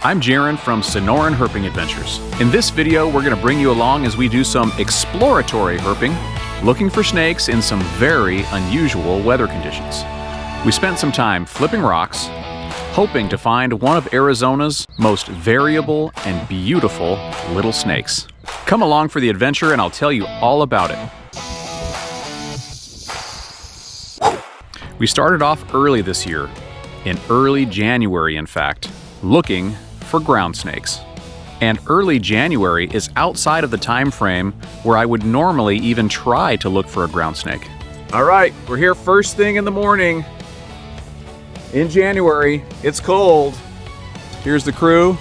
I'm Jaron from Sonoran Herping Adventures. In this video, we're going to bring you along as we do some exploratory herping, looking for snakes in some very unusual weather conditions. We spent some time flipping rocks, hoping to find one of Arizona's most variable and beautiful little snakes. Come along for the adventure and I'll tell you all about it. We started off early this year, in early January in fact, looking for ground snakes. And early January is outside of the time frame where I would normally even try to look for a ground snake. All right, we're here first thing in the morning. In January, it's cold. Here's the crew.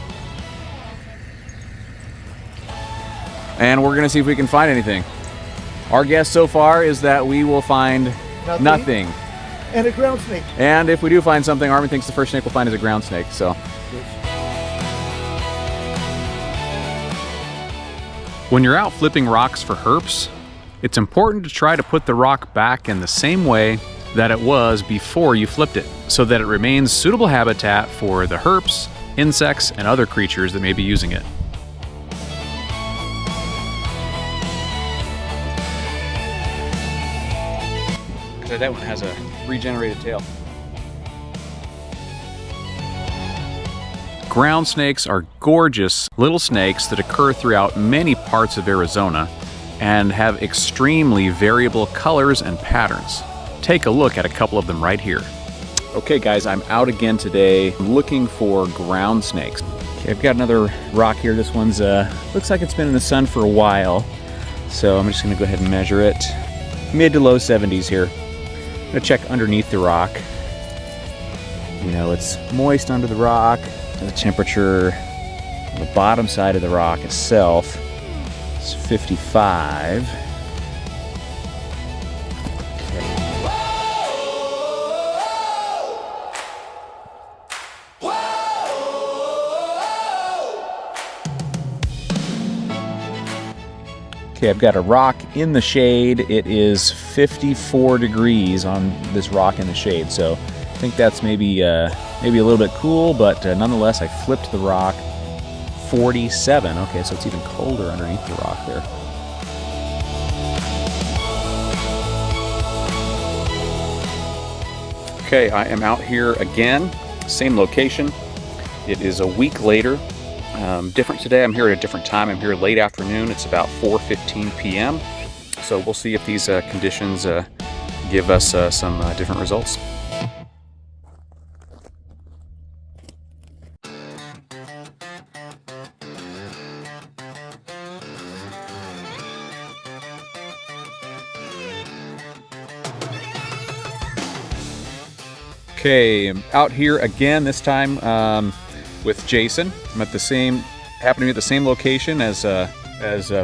And we're gonna see if we can find anything. Our guess so far is that we will find nothing. And a ground snake. And if we do find something, Armin thinks the first snake we'll find is a ground snake, so. When you're out flipping rocks for herps, it's important to try to put the rock back in the same way that it was before you flipped it, so that it remains suitable habitat for the herps, insects, and other creatures that may be using it. That one has a regenerated tail. Ground snakes are gorgeous little snakes that occur throughout many parts of Arizona and have extremely variable colors and patterns. Take a look at a couple of them right here. Okay guys, I'm out again today looking for ground snakes. Okay, I've got another rock here. This one's looks like it's been in the sun for a while. So I'm just gonna go ahead and measure it. Mid to low 70s here. I'm gonna check underneath the rock. You know, it's moist under the rock. The temperature on the bottom side of the rock itself is 55. Okay, I've got a rock in the shade. It is 54 degrees on this rock in the shade, so I think that's maybe a little bit cool, but nonetheless, I flipped the rock. 47. Okay, so it's even colder underneath the rock there. Okay, I am out here again, same location. It is a week later. Different today. I'm here at a different time. I'm here late afternoon. It's about 4:15 p.m. So we'll see if these conditions give us some different results. Okay, I'm out here again, this time with Jason. I'm at the same, happen to be at the same location as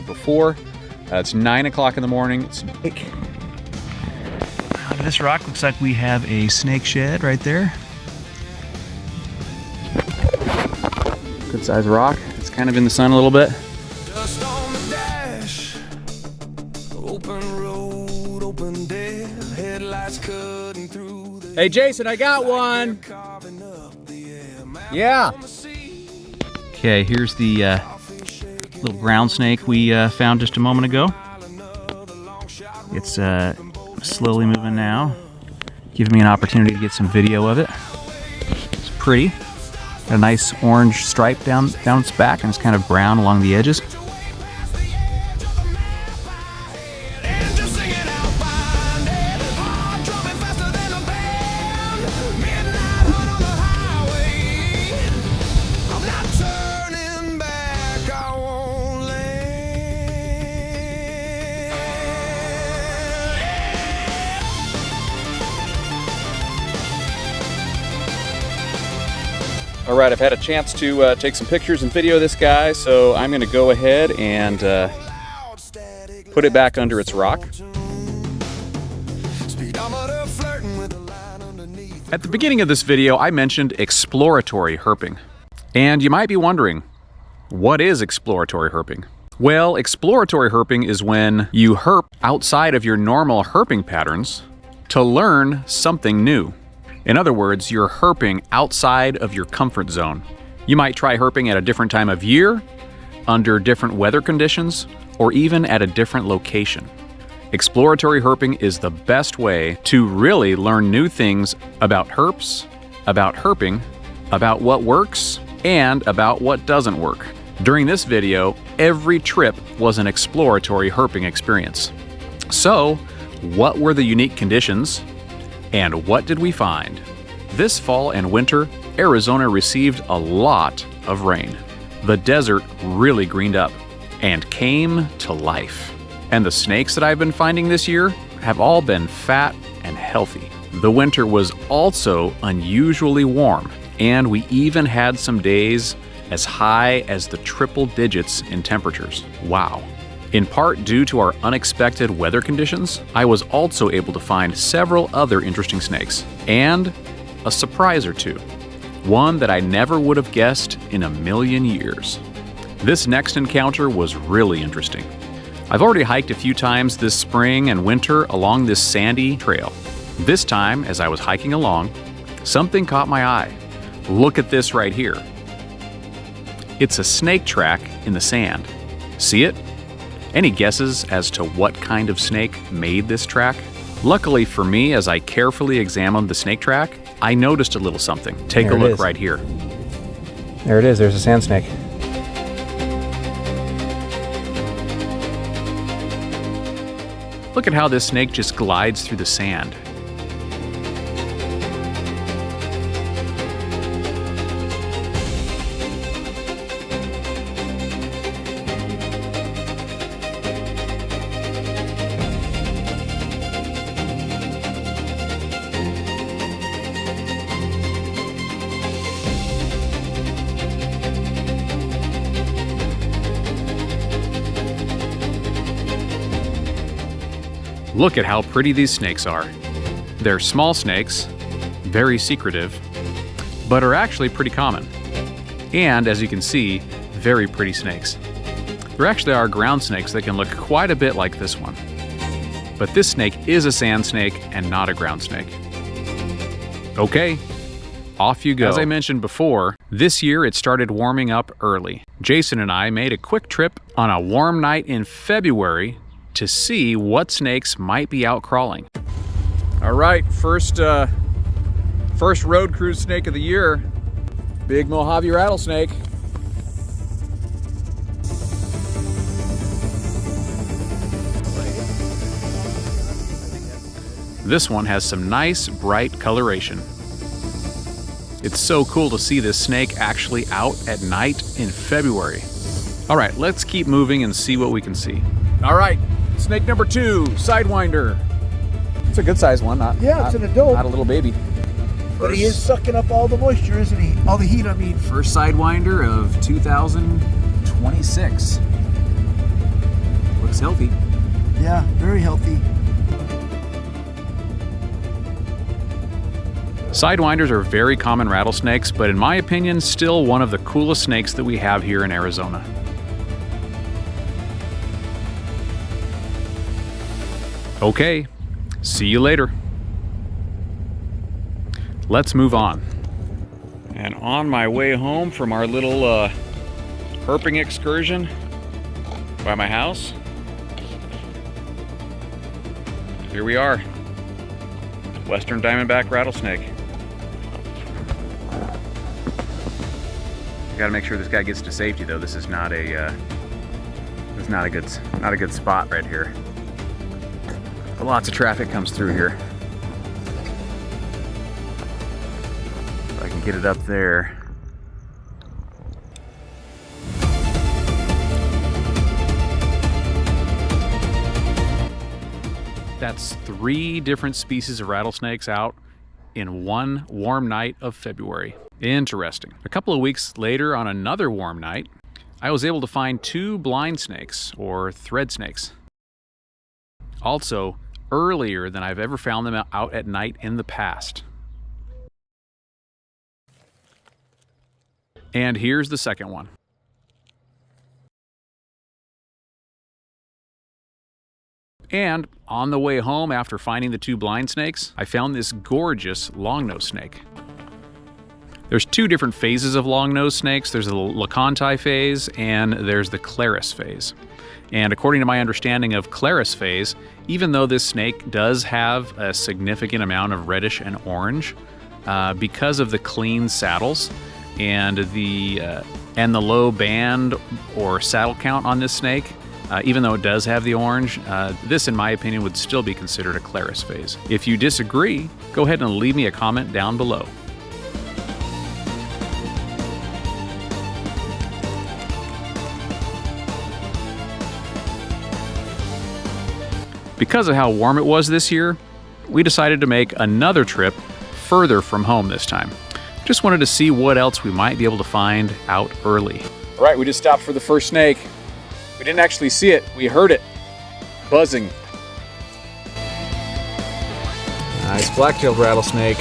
before. It's 9 o'clock in the morning. It's this rock looks like we have a snake shed right there. Good size rock. It's kind of in the sun a little bit. Just on the dash. Open road, open dead. Headlights cutting through the... Hey Jason, I got one. Yeah. Okay, here's the little ground snake we found just a moment ago. It's slowly moving now, giving me an opportunity to get some video of it. It's pretty. Got a nice orange stripe down its back, and it's kind of brown along the edges. All right, I've had a chance to take some pictures and video of this guy, so I'm going to go ahead and put it back under its rock. At the beginning of this video, I mentioned exploratory herping. And you might be wondering, what is exploratory herping? Well, exploratory herping is when you herp outside of your normal herping patterns to learn something new. In other words, you're herping outside of your comfort zone. You might try herping at a different time of year, under different weather conditions, or even at a different location. Exploratory herping is the best way to really learn new things about herps, about herping, about what works, and about what doesn't work. During this video, every trip was an exploratory herping experience. So, what were the unique conditions, and what did we find? This fall and winter, Arizona received a lot of rain. The desert really greened up and came to life. And the snakes that I've been finding this year have all been fat and healthy. The winter was also unusually warm, and we even had some days as high as the triple digits in temperatures. Wow. In part due to our unexpected weather conditions, I was also able to find several other interesting snakes, and a surprise or two. One that I never would have guessed in a million years. This next encounter was really interesting. I've already hiked a few times this spring and winter along this sandy trail. This time, as I was hiking along, something caught my eye. Look at this right here. It's a snake track in the sand. See it? Any guesses as to what kind of snake made this track? Luckily for me, as I carefully examined the snake track, I noticed a little something. Take a look right here. There it is, there's a sand snake. Look at how this snake just glides through the sand. Look at how pretty these snakes are. They're small snakes, very secretive, but are actually pretty common. And as you can see, very pretty snakes. There actually are ground snakes that can look quite a bit like this one. But this snake is a sand snake and not a ground snake. Okay, off you go. As I mentioned before, this year it started warming up early. Jason and I made a quick trip on a warm night in February to see what snakes might be out crawling. All right, first road cruise snake of the year, big Mohave rattlesnake. This one has some nice bright coloration. It's so cool to see this snake actually out at night in February. All right, let's keep moving and see what we can see. All right, snake number 2, Sidewinder. It's a good sized one, it's an adult. Not a little baby. But he is sucking up all the moisture, isn't he? All the heat, I mean. First Sidewinder of 2026. Looks healthy. Yeah, very healthy. Sidewinders are very common rattlesnakes, but in my opinion, still one of the coolest snakes that we have here in Arizona. Okay, see you later. Let's move on. And on my way home from our little herping excursion by my house, here we are, Western Diamondback rattlesnake. Gotta make sure this guy gets to safety though. This is not a good spot right here. But lots of traffic comes through here. If I can get it up there. That's 3 different species of rattlesnakes out in one warm night of February. Interesting. A couple of weeks later, on another warm night, I was able to find 2 blind snakes, or thread snakes. Also, earlier than I've ever found them out at night in the past. And here's the second one. And on the way home after finding the 2 blind snakes, I found this gorgeous long-nosed snake. There's two different phases of long-nosed snakes. There's the Leconti phase and there's the Clarus phase. And according to my understanding of Clarus phase, even though this snake does have a significant amount of reddish and orange, because of the clean saddles and the low band or saddle count on this snake, even though it does have the orange, this, in my opinion, would still be considered a Clarus phase. If you disagree, go ahead and leave me a comment down below. Because of how warm it was this year, we decided to make another trip further from home this time. Just wanted to see what else we might be able to find out early. All right, we just stopped for the first snake. We didn't actually see it, we heard it buzzing. Nice black-tailed rattlesnake.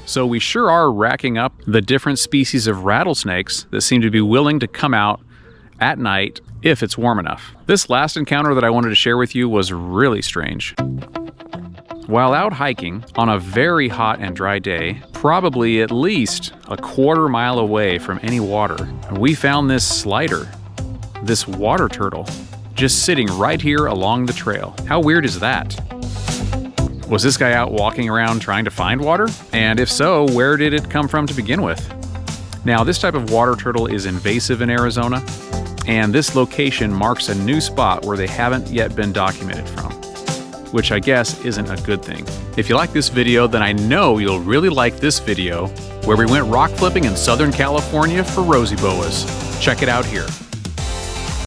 So we sure are racking up the different species of rattlesnakes that seem to be willing to come out at night if it's warm enough. This last encounter that I wanted to share with you was really strange. While out hiking on a very hot and dry day, probably at least a quarter mile away from any water, we found this slider, this water turtle, just sitting right here along the trail. How weird is that? Was this guy out walking around trying to find water? And if so, where did it come from to begin with? Now, this type of water turtle is invasive in Arizona, and this location marks a new spot where they haven't yet been documented from, which I guess isn't a good thing. If you like this video, then I know you'll really like this video where we went rock flipping in Southern California for rosy boas. Check it out here.